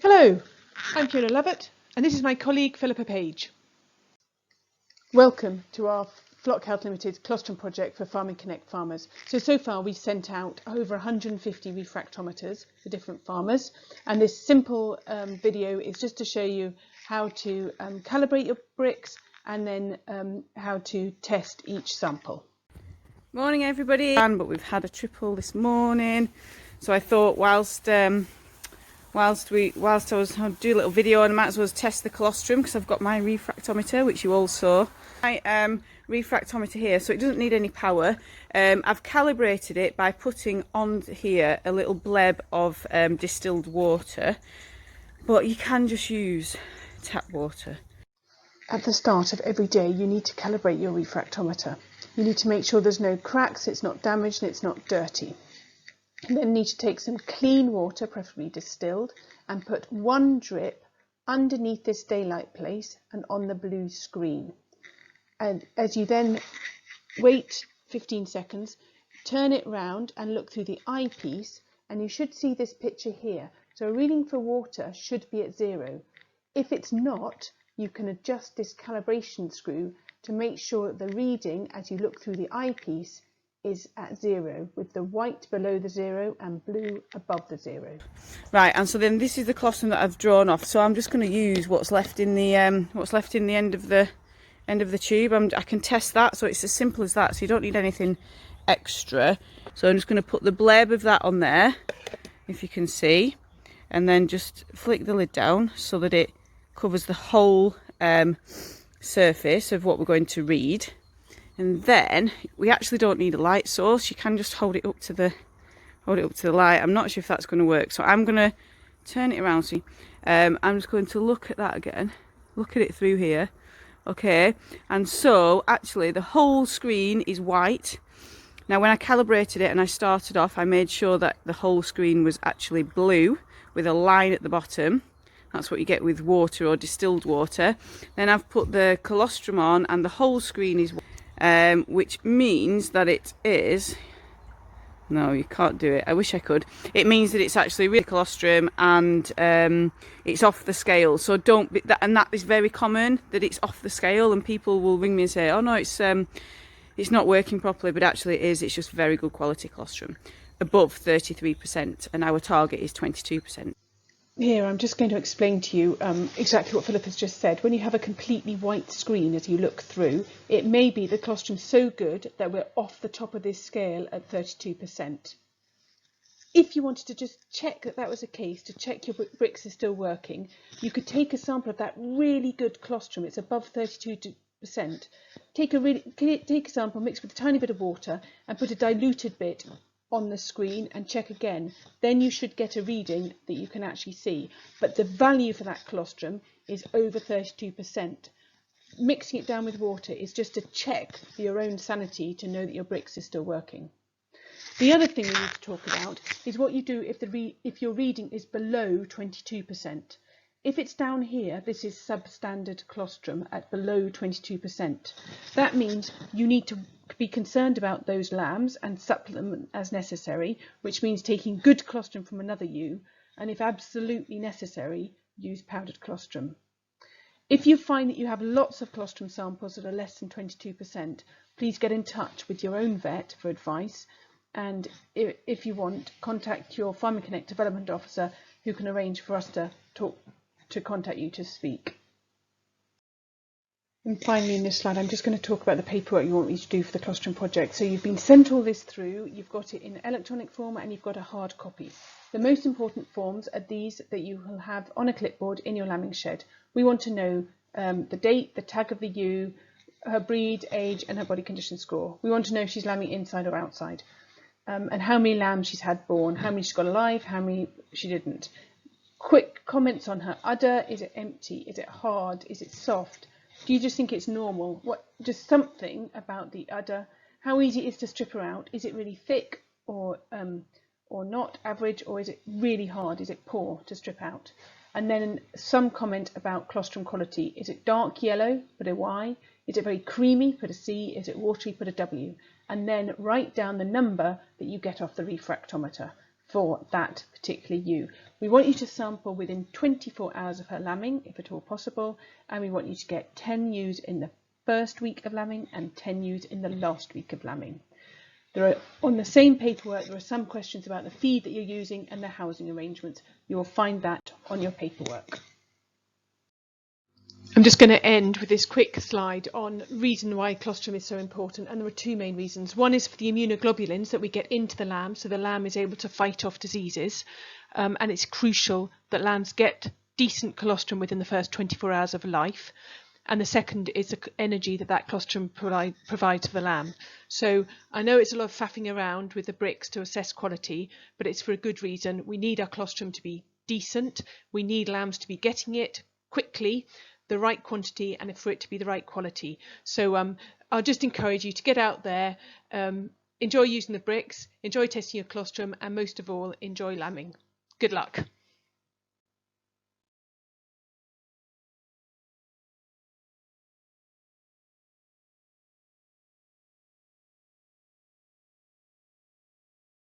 Hello, I'm Fiona Lovett and this is my colleague Philippa Page. Welcome to our Flock Health Ltd Colostrum Project for Farming Connect farmers. So far we've sent out over 150 refractometers for different farmers, and this simple video is just to show you how to calibrate your Brix and then how to test each sample. Morning everybody, but we've had a triple this morning, so I thought whilst I was do a little video, and I might as well test the colostrum because I've got my refractometer, which you all saw. My refractometer here, so it doesn't need any power. I've calibrated it by putting on here a little bleb of distilled water, but you can just use tap water. At the start of every day you need to calibrate your refractometer. You need to make sure there's no cracks, it's not damaged and it's not dirty. You then need to take some clean water, preferably distilled, and put one drip underneath this daylight place and on the blue screen. And as you then wait 15 seconds, turn it round and look through the eyepiece, and you should see this picture here. So a reading for water should be at 0. If it's not, you can adjust this calibration screw to make sure that the reading, as you look through the eyepiece, is at 0, with the white below the 0 and blue above the 0. Right, and so then this is the colostrum that I've drawn off. So I'm just going to use what's left in the end of the tube. I can test that, so it's as simple as that. So you don't need anything extra. So I'm just going to put the bleb of that on there, if you can see, and then just flick the lid down so that it covers the whole surface of what we're going to read. And then we actually don't need a light source. You can just hold it up to the light. I'm not sure if that's going to work, so I'm going to turn it around. So I'm just going to look at that again. Look at it through here. Okay, and so actually the whole screen is white. Now when I calibrated it and I started off, I made sure that the whole screen was actually blue with a line at the bottom. That's what you get with water or distilled water. Then I've put the colostrum on and the whole screen is white. Which means that it is, no, you can't do it, I wish I could. It means that it's actually really colostrum and it's off the scale. So don't be that, and that is very common, that it's off the scale, and people will ring me and say, oh no, it's not working properly, but actually it is. It's just very good quality colostrum, above 33%, and our target is 22%. Here I'm just going to explain to you exactly what Philippa's just said. When you have a completely white screen as you look through, it may be the colostrum's so good that we're off the top of this scale at 32%. If you wanted to just check that that was the case, to check your Brix is still working, you could take a sample of that really good colostrum. It's above 32%. Take a sample, mix with a tiny bit of water and put a diluted bit on the screen and check again. Then you should get a reading that you can actually see, but the value for that colostrum is over 32%. Mixing it down with water is just to check for your own sanity, to know that your Brix is still working. The other thing we need to talk about is what you do if your reading is below 22%. If it's down here, this is substandard colostrum at below 22%. That means you need to be concerned about those lambs and supplement as necessary, which means taking good colostrum from another ewe, and if absolutely necessary, use powdered colostrum. If you find that you have lots of colostrum samples that are less than 22%, please get in touch with your own vet for advice, and if you want, contact your Farming Connect development officer, who can arrange for us to contact you to speak. And finally, in this slide, I'm just going to talk about the paperwork you want me to do for the Colostrum Project. So you've been sent all this through, you've got it in electronic form and you've got a hard copy. The most important forms are these that you will have on a clipboard in your lambing shed. We want to know the date, the tag of the ewe, her breed, age and her body condition score. We want to know if she's lambing inside or outside, and how many lambs she's had born, how many she's got alive, how many she didn't. Quick comments on her udder. Is it empty? Is it hard? Is it soft? Do you just think it's normal? Just something about the udder. How easy it is to strip her out. Is it really thick or not, average, or is it really hard? Is it poor to strip out? And then some comment about colostrum quality. Is it dark yellow? Put a Y. Is it very creamy? Put a C. Is it watery? Put a W. And then write down the number that you get off the refractometer. for that particular ewe. We want you to sample within 24 hours of her lambing, if at all possible, and we want you to get 10 ewes in the first week of lambing and 10 ewes in the last week of lambing. On the same paperwork, there are some questions about the feed that you're using and the housing arrangements. You will find that on your paperwork. I'm just going to end with this quick slide on reason why colostrum is so important, and there are two main reasons. One is for the immunoglobulins that we get into the lamb, so the lamb is able to fight off diseases, and it's crucial that lambs get decent colostrum within the first 24 hours of life. And the second is the energy that colostrum provides for the lamb. So I know it's a lot of faffing around with the Brix to assess quality, but it's for a good reason. We need our colostrum to be decent. We need lambs to be getting it quickly, the right quantity, and for it to be the right quality. So I'll just encourage you to get out there, enjoy using the Brix, enjoy testing your colostrum, and most of all, enjoy lambing. Good luck.